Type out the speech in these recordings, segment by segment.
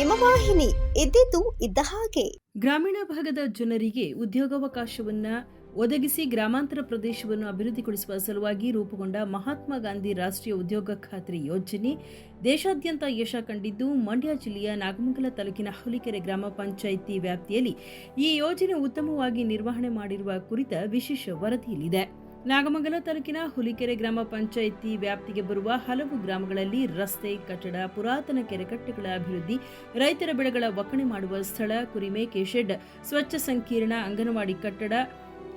ಹಿಮವಾಹಿನಿ ಇದ್ದಿದ್ದು ಇದ್ದ ಹಾಗೆ. ಗ್ರಾಮೀಣ ಭಾಗದ ಜನರಿಗೆ ಉದ್ಯೋಗಾವಕಾಶವನ್ನ ಒದಗಿಸಿ ಗ್ರಾಮಾಂತರ ಪ್ರದೇಶವನ್ನು ಅಭಿವೃದ್ಧಿಗೊಳಿಸುವ ಸಲುವಾಗಿ ರೂಪುಗೊಂಡ ಮಹಾತ್ಮ ಗಾಂಧಿ ರಾಷ್ಟ್ರೀಯ ಉದ್ಯೋಗ ಖಾತ್ರಿ ಯೋಜನೆ ದೇಶಾದ್ಯಂತ ಯಶ ಕಂಡಿದ್ದು, ಮಂಡ್ಯ ಜಿಲ್ಲೆಯ ನಾಗಮಂಗಲ ತಾಲೂಕಿನ ಹುಲಿಕೆರೆ ಗ್ರಾಮ ಪಂಚಾಯಿತಿ ವ್ಯಾಪ್ತಿಯಲ್ಲಿ ಈ ಯೋಜನೆ ಉತ್ತಮವಾಗಿ ನಿರ್ವಹಣೆ ಮಾಡಿರುವ ಕುರಿತ ವಿಶೇಷ ವರದಿಯಲ್ಲಿದೆ. ನಾಗಮಂಗಲ ತಾಲೂಕಿನ ಹುಲಿಕೆರೆ ಗ್ರಾಮ ಪಂಚಾಯಿತಿ ವ್ಯಾಪ್ತಿಗೆ ಬರುವ ಹಲವು ಗ್ರಾಮಗಳಲ್ಲಿ ರಸ್ತೆ, ಕಟ್ಟಡ, ಪುರಾತನ ಕೆರೆಕಟ್ಟೆಗಳ ಅಭಿವೃದ್ಧಿ, ರೈತರ ಬೆಳೆಗಳ ಒಕ್ಕಣೆ ಮಾಡುವ ಸ್ಥಳ, ಕುರಿಮೇಕೆ ಶೆಡ್, ಸ್ವಚ್ಛ ಸಂಕೀರ್ಣ, ಅಂಗನವಾಡಿ ಕಟ್ಟಡ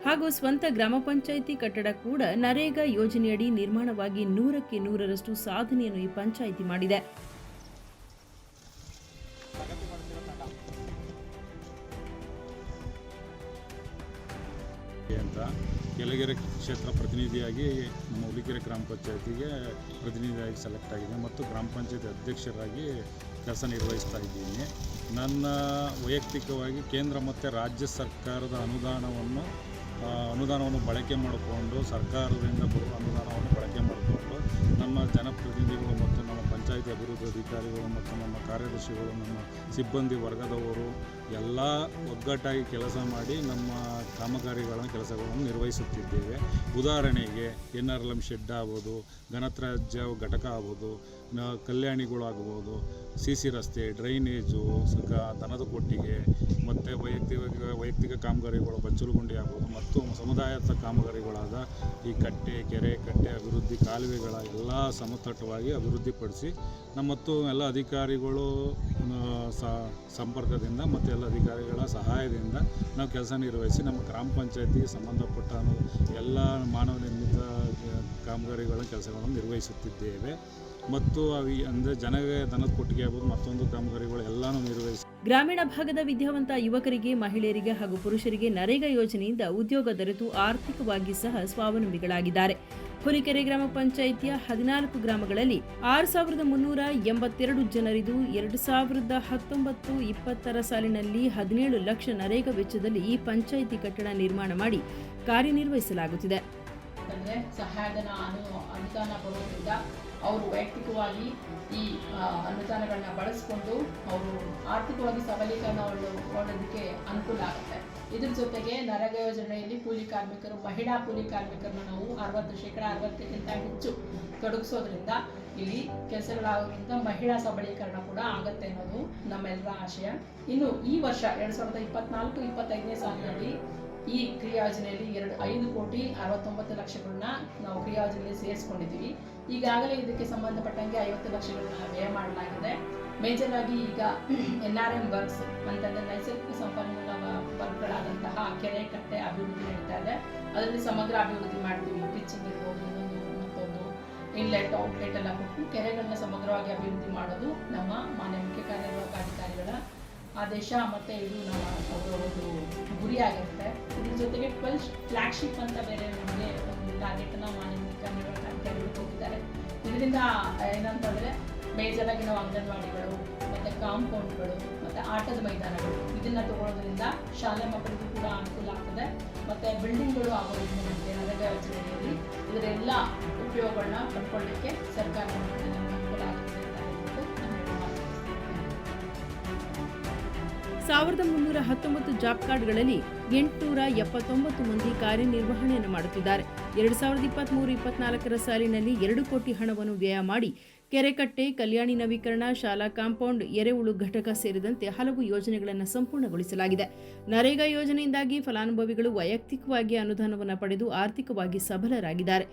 ಹಾಗೂ ಸ್ವಂತ ಗ್ರಾಮ ಪಂಚಾಯಿತಿ ಕಟ್ಟಡ ಕೂಡ ನರೇಗಾ ಯೋಜನೆಯಡಿ ನಿರ್ಮಾಣವಾಗಿ 100ಕ್ಕೆ 100ರಷ್ಟು ಸಾಧನೆಯನ್ನು ಈ ಪಂಚಾಯಿತಿ ಮಾಡಿದೆ. ಯಲಗೆರೆ ಕ್ಷೇತ್ರ ಪ್ರತಿನಿಧಿಯಾಗಿ ನಮ್ಮ ಹುಲಿಕೆರೆ ಗ್ರಾಮ ಪಂಚಾಯತಿಗೆ ಪ್ರತಿನಿಧಿಯಾಗಿ ಸೆಲೆಕ್ಟ್ ಆಗಿದೆ ಮತ್ತು ಗ್ರಾಮ ಪಂಚಾಯತಿ ಅಧ್ಯಕ್ಷರಾಗಿ ಕೆಲಸ ನಿರ್ವಹಿಸ್ತಾ ಇದ್ದೀನಿ. ನನ್ನ ವೈಯಕ್ತಿಕವಾಗಿ ಕೇಂದ್ರ ಮತ್ತು ರಾಜ್ಯ ಸರ್ಕಾರದ ಅನುದಾನವನ್ನು ಬಳಕೆ ಮಾಡಿಕೊಂಡು, ಸರ್ಕಾರದಿಂದ ಬರುವ ಅನುದಾನವನ್ನು ಬಳಕೆ ಮಾಡಿಕೊಂಡು ನಮ್ಮ ಜನಪ್ರತಿನಿಧಿಗಳು ಮತ್ತು ನಮ್ಮ ಪಂಚಾಯತಿ ಅಭಿವೃದ್ಧಿ ಅಧಿಕಾರಿಗಳು ಮತ್ತು ನಮ್ಮ ಕಾರ್ಯದರ್ಶಿಗಳು, ನಮ್ಮ ಸಿಬ್ಬಂದಿ ವರ್ಗದವರು ಎಲ್ಲ ಒಗ್ಗಟ್ಟಾಗಿ ಕೆಲಸ ಮಾಡಿ ನಮ್ಮ ಕೆಲಸಗಳನ್ನು ನಿರ್ವಹಿಸುತ್ತಿದ್ದೇವೆ. ಉದಾಹರಣೆಗೆ NRLM ಶೆಡ್ ಆಗ್ಬೋದು, ಘನತ್ಯಾಜ್ಯ ಘಟಕ ಆಗ್ಬೋದು, ಕಲ್ಯಾಣಿಗಳಾಗ್ಬೋದು, CC ರಸ್ತೆ, ಡ್ರೈನೇಜು, ದನದ ಕೊಟ್ಟಿಗೆ ಮತ್ತು ವೈಯಕ್ತಿಕ ಕಾಮಗಾರಿಗಳು, ಬಚ್ಚಲುಗುಂಡಿ ಆಗ್ಬೋದು ಮತ್ತು ಸಮುದಾಯದ ಕಾಮಗಾರಿಗಳಾದ ಈ ಕೆರೆ ಕಟ್ಟೆ ಅಭಿವೃದ್ಧಿ, ಕಾಲುವೆಗಳ ಎಲ್ಲ ಸಮತಟ್ಟವಾಗಿ ಅಭಿವೃದ್ಧಿಪಡಿಸಿ ಮತ್ತು ಎಲ್ಲ ಅಧಿಕಾರಿಗಳು ಸಂಪರ್ಕದಿಂದ ಮತ್ತು ಎಲ್ಲ ಅಧಿಕಾರಿಗಳ ಸಹಾಯದಿಂದ ನಾವು ಕೆಲಸ ನಿರ್ವಹಿಸಿ ನಮ್ಮ ಗ್ರಾಮ ಪಂಚಾಯತಿಗೆ ಸಂಬಂಧಪಟ್ಟ ಎಲ್ಲ ಮಾನವ ನಿರ್ಮಿತ ಕಾಮಗಾರಿಗಳ ಕೆಲಸಗಳನ್ನು ನಿರ್ವಹಿಸುತ್ತಿದ್ದೇವೆ ಮತ್ತು ಅಂದರೆ ದನದ ಕೊಟ್ಟಿಗೆ ಆಗ್ಬೋದು, ಮತ್ತೊಂದು ಕಾಮಗಾರಿಗಳು ಎಲ್ಲನೂ ನಿರ್ವಹಿಸಿ ಗ್ರಾಮೀಣ ಭಾಗದ ವಿದ್ಯಾವಂತ ಯುವಕರಿಗೆ, ಮಹಿಳೆಯರಿಗೆ ಹಾಗೂ ಪುರುಷರಿಗೆ ನರೇಗಾ ಯೋಜನೆಯಿಂದ ಉದ್ಯೋಗ ದೊರೆತು ಆರ್ಥಿಕವಾಗಿ ಸಹ ಸ್ವಾವಲಂಬಿಗಳಾಗಿದ್ದಾರೆ. ಹುಲಿಕೆರೆ ಗ್ರಾಮ ಪಂಚಾಯಿತಿಯ 14 ಗ್ರಾಮಗಳಲ್ಲಿ 6382 ಜನರಿದ್ದು 2019-20 ಸಾಲಿನಲ್ಲಿ 17 ಲಕ್ಷ ನರೇಗಾ ವೆಚ್ಚದಲ್ಲಿ ಈ ಪಂಚಾಯಿತಿ ಕಟ್ಟಡ ನಿರ್ಮಾಣ ಮಾಡಿ ಕಾರ್ಯನಿರ್ವಹಿಸಲಾಗುತ್ತಿದೆ. ಸಹಾಯಧನ ಅನುದಾನ ಬರೋದ್ರಿಂದ ಅವರು ವೈಯಕ್ತಿಕವಾಗಿ ಈ ಅನುದಾನಗಳನ್ನ ಬಳಸಿಕೊಂಡು ಅವರು ಆರ್ಥಿಕವಾಗಿ ಸಬಲೀಕರಣಗೊಳ್ಳೋದಕ್ಕೆ ಅನುಕೂಲ ಆಗುತ್ತೆ. ಇದ್ರ ಜೊತೆಗೆ ನರೇಗಾ ಯೋಜನೆಯಲ್ಲಿ ಮಹಿಳಾ ಕೂಲಿ ಕಾರ್ಮಿಕರನ್ನು ನಾವು 60% ಹೆಚ್ಚು ತೊಡಗಿಸೋದ್ರಿಂದ ಇಲ್ಲಿ ಕೆಲಸಗಳಾಗೋದ್ರಿಂದ ಮಹಿಳಾ ಸಬಲೀಕರಣ ಕೂಡ ಆಗುತ್ತೆ ಅನ್ನೋದು ನಮ್ಮೆಲ್ಲರ ಆಶಯ. ಇನ್ನು ಈ ವರ್ಷ 2024-25ನೇ ಸಾಲಿನಲ್ಲಿ ಈ ಕ್ರಿಯಾ ಯೋಜನೆಯಲ್ಲಿ 5,69,00,000 ನಾವು ಕ್ರಿಯಾ ಯೋಜನೆಯಲ್ಲಿ ಸೇರಿಸ್ಕೊಂಡಿದ್ದೀವಿ. ಈಗಾಗಲೇ ಇದಕ್ಕೆ ಸಂಬಂಧಪಟ್ಟಂಗೆ 50 ಲಕ್ಷಗಳನ್ನ ವ್ಯಯ ಮಾಡಲಾಗಿದೆ. ಮೇಜರ್ ಆಗಿ ಈಗ NRM ವರ್ಕ್ಸ್ ಅಂತಂದರೆ ನೈಸರ್ಗಿಕ ಸಂಪನ್ಮೂಲ ವರ್ಕ್ಗಳಾದಂತಹ ಕೆರೆ ಕಟ್ಟೆ ಅಭಿವೃದ್ಧಿ ನಡೀತಾ ಇದೆ. ಅದರಲ್ಲಿ ಸಮಗ್ರ ಅಭಿವೃದ್ಧಿ ಮಾಡ್ತೀವಿ. ಪಿಚ್ಚಿಂಗ್ ಇರ್ಬೋದು, ಮತ್ತೊಂದು ಇನ್ಲೆಟ್ ಔಟ್ಲೆಟ್ ಎಲ್ಲ ಕೊಟ್ಟು ಕೆರೆಗಳನ್ನ ಸಮಗ್ರವಾಗಿ ಅಭಿವೃದ್ಧಿ ಮಾಡೋದು ನಮ್ಮ ಮಾನ್ಯ ಮುಖ್ಯ ಕಾರ್ಯನಿರ್ವಾಹಕಾಧಿಕಾರಿಗಳ ಆದೇಶ ಮತ್ತು ಇದು ಅವರ ಒಂದು ಗುರಿಯಾಗಿರುತ್ತೆ. ಇದ್ರ ಜೊತೆಗೆ 12 ಫ್ಲಾಗ್ಶಿಪ್ ಅಂತ ಬೇರೆ ನಮಗೆ ಒಂದು ಟಾರ್ಗೆಟನ್ನು ಮಾನ್ಯ ಮುಖ್ಯ ಕಾರ್ಯನಿರ್ವಾಹಕಾಧಿಕಾರಿಗಳು ಕೊಟ್ಟಿದ್ದಾರೆ. ಇದರಿಂದ ಏನಂತಂದರೆ ಮೇಜರ್ ಆಗಿ ನಾವು ಅಂಗನವಾಡಿಗಳು ಮತ್ತು ಕಾಂಪೌಂಡ್ಗಳು ಮತ್ತು ಆಟದ ಮೈದಾನಗಳು ಇದನ್ನು ತಗೊಳ್ಳೋದ್ರಿಂದ ಶಾಲೆ ಮಕ್ಕಳಿಗೂ ಕೂಡ ಅನುಕೂಲ ಆಗ್ತದೆ ಮತ್ತು ಬಿಲ್ಡಿಂಗ್ಗಳು ಆಗೋದ್ರಿಂದ ನಮಗೆ ನರೇಗಾ ಯೋಜನೆಯಲ್ಲಿ ಇದರೆಲ್ಲ ಉಪಯೋಗಗಳನ್ನ ಪಡ್ಕೊಳ್ಳಿಕ್ಕೆ ಸರ್ಕಾರ ಅನುಕೂಲ ಆಗುತ್ತೆ. 1319 ಜಾಬ್ ಕಾರ್ಡ್ಗಳಲ್ಲಿ 879 ಮಂದಿ ಕಾರ್ಯನಿರ್ವಹಣೆಯನ್ನು ಮಾಡುತ್ತಿದ್ದಾರೆ. 2023-24 ಸಾಲಿನಲ್ಲಿ 2 ಕೋಟಿ ಹಣವನ್ನು ವ್ಯಯ ಮಾಡಿ ಕೆರೆಕಟ್ಟೆ, ಕಲ್ಯಾಣಿ ನವೀಕರಣ, ಶಾಲಾ ಕಾಂಪೌಂಡ್, ಎರೆಹುಳು ಘಟಕ ಸೇರಿದಂತೆ ಹಲವು ಯೋಜನೆಗಳನ್ನು ಸಂಪೂರ್ಣಗೊಳಿಸಲಾಗಿದೆ. ನರೇಗಾ ಯೋಜನೆಯಿಂದಾಗಿ ಫಲಾನುಭವಿಗಳು ವೈಯಕ್ತಿಕವಾಗಿ ಅನುದಾನವನ್ನು ಪಡೆದು ಆರ್ಥಿಕವಾಗಿ ಸಬಲರಾಗಿದ್ದಾರೆ.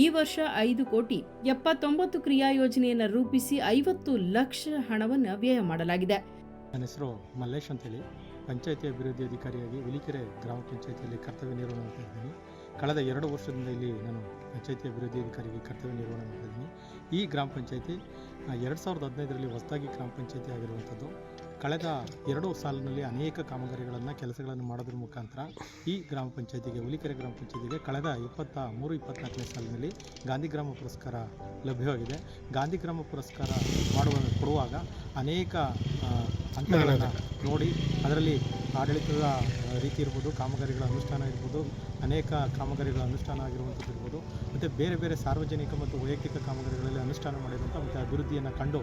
ಈ ವರ್ಷ 5,79,00,000 ಕ್ರಿಯಾ ಯೋಜನೆಯನ್ನು ರೂಪಿಸಿ 50 ಲಕ್ಷ ಹಣವನ್ನು ವ್ಯಯ ಮಾಡಲಾಗಿದೆ. ನನ್ನ ಹೆಸರು ಮಲ್ಲೇಶ್ ಅಂತೇಳಿ, ಪಂಚಾಯತಿ ಅಭಿವೃದ್ಧಿ ಅಧಿಕಾರಿಯಾಗಿ ಹುಲಿಕೆರೆ ಗ್ರಾಮ ಪಂಚಾಯತಿಯಲ್ಲಿ ಕರ್ತವ್ಯ ನಿರ್ವಹಣೆ ಮಾಡ್ತಾ ಇದ್ದೀನಿ. ಕಳೆದ 2 ವರ್ಷದಿಂದ ಇಲ್ಲಿ ನಾನು ಪಂಚಾಯತಿ ಅಭಿವೃದ್ಧಿ ಅಧಿಕಾರಿಗೆ ಕರ್ತವ್ಯ ನಿರ್ವಹಣೆ ಮಾಡ್ತಾ ಇದ್ದೀನಿ. ಈ ಗ್ರಾಮ ಪಂಚಾಯತಿ 2015ರಲ್ಲಿ ಹೊಸದಾಗಿ ಗ್ರಾಮ ಪಂಚಾಯತಿ ಆಗಿರುವಂಥದ್ದು. ಕಳೆದ 2 ಸಾಲಿನಲ್ಲಿ ಅನೇಕ ಕೆಲಸಗಳನ್ನು ಮಾಡೋದ್ರ ಮುಖಾಂತರ ಈ ಗ್ರಾಮ ಪಂಚಾಯತಿಗೆ, ಹುಲಿಕೆರೆ ಗ್ರಾಮ ಪಂಚಾಯತಿಗೆ ಕಳೆದ 23-24ನೇ ಸಾಲಿನಲ್ಲಿ ಗಾಂಧಿ ಗ್ರಾಮ ಪುರಸ್ಕಾರ ಲಭ್ಯವಾಗಿದೆ. ಗಾಂಧಿ ಗ್ರಾಮ ಪುರಸ್ಕಾರ ಕೊಡುವಾಗ ಅನೇಕ ಹಂತಗಳನ್ನು ನೋಡಿ ಅದರಲ್ಲಿ ಆಡಳಿತದ ರೀತಿ ಇರ್ಬೋದು, ಕಾಮಗಾರಿಗಳ ಅನುಷ್ಠಾನ ಇರ್ಬೋದು, ಅನೇಕ ಕಾಮಗಾರಿಗಳ ಅನುಷ್ಠಾನ ಆಗಿರುವಂಥದ್ದು ಇರ್ಬೋದು, ಮತ್ತು ಬೇರೆ ಬೇರೆ ಸಾರ್ವಜನಿಕ ಮತ್ತು ವೈಯಕ್ತಿಕ ಕಾಮಗಾರಿಗಳಲ್ಲಿ ಅನುಷ್ಠಾನ ಮಾಡಿರುವಂಥ ಮತ್ತು ಅಭಿವೃದ್ಧಿಯನ್ನು ಕಂಡು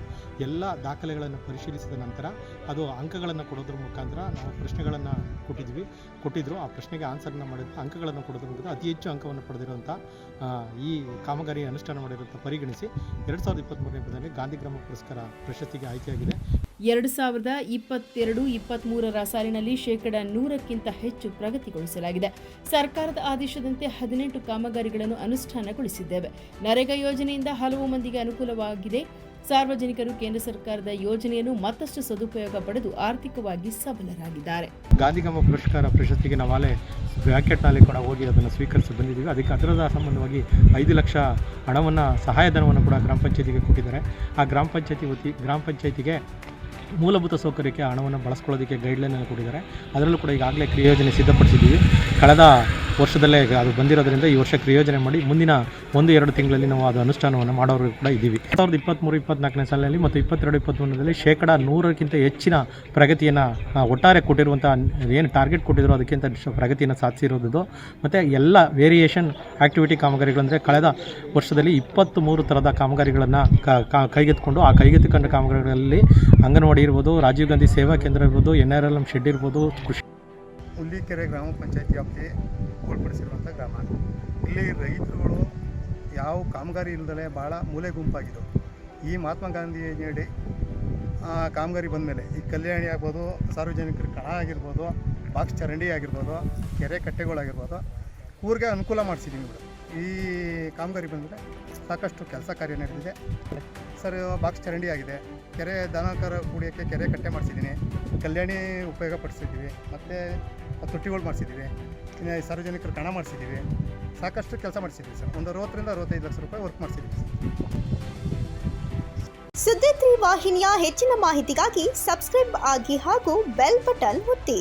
ಎಲ್ಲ ದಾಖಲೆಗಳನ್ನು ಪರಿಶೀಲಿಸಿದ ನಂತರ ಅದು ಅಂಕಗಳನ್ನು ಕೊಡೋದ್ರ ಮುಖಾಂತರ ನಾವು ಪ್ರಶ್ನೆಗಳನ್ನು ಕೊಟ್ಟಿದ್ದರು. ಆ ಪ್ರಶ್ನೆಗೆ ಆನ್ಸರ್ನ ಮಾಡಿದ್ರು, ಅಂಕಗಳನ್ನು ಕೊಡೋದ್ರ ಮುಖಾಂತರ ಅತಿ ಹೆಚ್ಚು ಅಂಕವನ್ನು ಪಡೆದಿರುವಂಥ ಈ ಕಾಮಗಾರಿ ಅನುಷ್ಠಾನ ಮಾಡಿರುವಂಥ ಪರಿಗಣಿಸಿ 2023ನೇ ಗಾಂಧಿ ಗ್ರಾಮ ಪುರಸ್ಕಾರ ಪ್ರಶಸ್ತಿಗೆ ಆಯ್ಕೆಯಾಗಿದೆ. 2022-23 ಸಾಲಿನಲ್ಲಿ 100ಕ್ಕಿಂತ ಹೆಚ್ಚು ಪ್ರಗತಿಗೊಳಿಸಲಾಗಿದೆ. ಸರ್ಕಾರದ ಆದೇಶದಂತೆ 18 ಕಾಮಗಾರಿಗಳನ್ನು ಅನುಷ್ಠಾನಗೊಳಿಸಿದ್ದೇವೆ. ನರೇಗಾ ಯೋಜನೆಯಿಂದ ಹಲವು ಮಂದಿಗೆ ಅನುಕೂಲವಾಗಿದೆ. ಸಾರ್ವಜನಿಕರು ಕೇಂದ್ರ ಸರ್ಕಾರದ ಯೋಜನೆಯನ್ನು ಮತ್ತಷ್ಟು ಸದುಪಯೋಗ ಪಡೆದು ಆರ್ಥಿಕವಾಗಿ ಸಬಲರಾಗಿದ್ದಾರೆ. ಗಾಂಧಿ ಗ್ರಾಮ ಪುರಸ್ಕಾರ ಪ್ರಶಸ್ತಿಗೆ ನಾವಾಗಲೇ ಬ್ರ್ಯಾಕೆಟ್ನಲ್ಲಿ ಕೂಡ ಹೋಗಿ ಅದನ್ನು ಸ್ವೀಕರಿಸಿ ಬಂದಿದ್ದೀವಿ. ಅದಕ್ಕೆ ಅದರದ ಸಂಬಂಧವಾಗಿ 5 ಲಕ್ಷ ಹಣವನ್ನು ಸಹಾಯಧನವನ್ನು ಕೂಡ ಗ್ರಾಮ ಪಂಚಾಯತಿಗೆ ಕೊಟ್ಟಿದ್ದಾರೆ. ಆ ಗ್ರಾಮ ಪಂಚಾಯತಿಗೆ ಮೂಲಭೂತ ಸೌಕರ್ಯಕ್ಕೆ ಹಣವನ್ನು ಬಳಸ್ಕೊಳ್ಳೋದಕ್ಕೆ ಗೈಡ್ಲೈನನ್ನು ಕೊಟ್ಟಿದ್ದಾರೆ. ಅದರಲ್ಲೂ ಕೂಡ ಈಗಾಗಲೇ ಕ್ರಿಯೋಜನೆ ಸಿದ್ಧಪಡಿಸಿದ್ದೀವಿ. ಕಳೆದ ವರ್ಷದಲ್ಲೇ ಅದು ಬಂದಿರೋದ್ರಿಂದ ಈ ವರ್ಷ ಕ್ರಿಯೋಜನೆ ಮಾಡಿ ಮುಂದಿನ 1-2 ತಿಂಗಳಲ್ಲಿ ನಾವು ಅದು ಅನುಷ್ಠಾನವನ್ನು ಮಾಡೋರು ಕೂಡ ಇದ್ದೀವಿ. 2023-24ನೇ ಸಾಲಿನಲ್ಲಿ ಮತ್ತು 22-23ರಲ್ಲಿ 100ಕ್ಕಿಂತ ಹೆಚ್ಚಿನ ಪ್ರಗತಿಯನ್ನು ಒಟ್ಟಾರೆ ಕೊಟ್ಟಿರುವಂಥ ಏನು ಟಾರ್ಗೆಟ್ ಕೊಟ್ಟಿದ್ರು ಅದಕ್ಕಿಂತ ಪ್ರಗತಿಯನ್ನು ಸಾಧಿಸಿರೋದು. ಮತ್ತು ಎಲ್ಲ ವೇರಿಯೇಷನ್ ಆ್ಯಕ್ಟಿವಿಟಿ ಕಾಮಗಾರಿಗಳಂದರೆ ಕಳೆದ ವರ್ಷದಲ್ಲಿ 23 ಥರದ ಕಾಮಗಾರಿಗಳನ್ನು ಕೈಗೆತ್ತಿಕೊಂಡು ಆ ಕೈಗೆತ್ತಿಕೊಂಡ ಕಾಮಗಾರಿಗಳಲ್ಲಿ ಅಂಗನವಾಡಿ ಇರ್ಬೋದು, ರಾಜೀವ್ ಗಾಂಧಿ ಸೇವಾ ಕೇಂದ್ರ ಇರ್ಬೋದು, NRLM ಶೆಡ್ ಇರ್ಬೋದು, ಕೃಷಿ ಹುಲ್ಲಿಕೆರೆ ಗ್ರಾಮ ಪಂಚಾಯತಿ ವ್ಯಾಪ್ತಿಗೆ ಒಳಪಡಿಸಿರುವಂಥ ಗ್ರಾಮ. ಇಲ್ಲಿ ರೈತರುಗಳು ಯಾವ ಕಾಮಗಾರಿ ಇಲ್ಲದಲೇ ಭಾಳ ಮೂಲೆ ಗುಂಪಾಗಿದ್ದವು. ಈ ಮಹಾತ್ಮ ಗಾಂಧಿ ಯೋಜನೆಯಡಿ ಕಾಮಗಾರಿ ಬಂದಮೇಲೆ ಈ ಕಲ್ಯಾಣಿ ಆಗ್ಬೋದು, ಸಾರ್ವಜನಿಕರ ಕಣ ಆಗಿರ್ಬೋದು, ಬಾಕ್ಸ್ ಚರಂಡಿ ಆಗಿರ್ಬೋದು, ಕೆರೆ ಕಟ್ಟೆಗಳಾಗಿರ್ಬೋದು, ಊರಿಗೆ ಅನುಕೂಲ ಮಾಡಿಸಿದ್ದೀವಿ ಮೇಡಮ್. ಈ ಕಾಮಗಾರಿ ಬಂದರೆ ಸಾಕಷ್ಟು ಕೆಲಸ ಕಾರ್ಯ ನಡೆದಿದೆ ಸರ್. ಬಾಕ್ಸ್ ಚರಂಡಿ ಆಗಿದೆ, ಕೆರೆ ದನಕರ ಕುಡಿಯೋಕ್ಕೆ ಕೆರೆ ಕಟ್ಟೆ ಮಾಡಿಸಿದ್ದೀನಿ, ಕಲ್ಯಾಣಿ ಉಪಯೋಗ ಪಡಿಸಿದ್ದೀವಿ, ಮತ್ತು ತೊಟ್ಟಿಗಳು ಮಾಡಿಸಿದ್ದೀವಿ, ಇನ್ನು ಸಾರ್ವಜನಿಕರು ಕಣ ಮಾಡಿಸಿದ್ದೀವಿ, ಸಾಕಷ್ಟು ಕೆಲಸ ಮಾಡಿಸಿದ್ದೀವಿ ಸರ್. ಒಂದು 60-65 ಲಕ್ಷ ರೂಪಾಯಿ ವರ್ಕ್ ಮಾಡಿಸಿದ್ದೀವಿ ಸರ್. ಸುದ್ದಿ 3 ವಾಹಿನಿಯ ಹೆಚ್ಚಿನ ಮಾಹಿತಿಗಾಗಿ ಸಬ್ಸ್ಕ್ರೈಬ್ ಆಗಿ ಹಾಗೂ ಬೆಲ್ ಬಟನ್ ಒತ್ತಿ.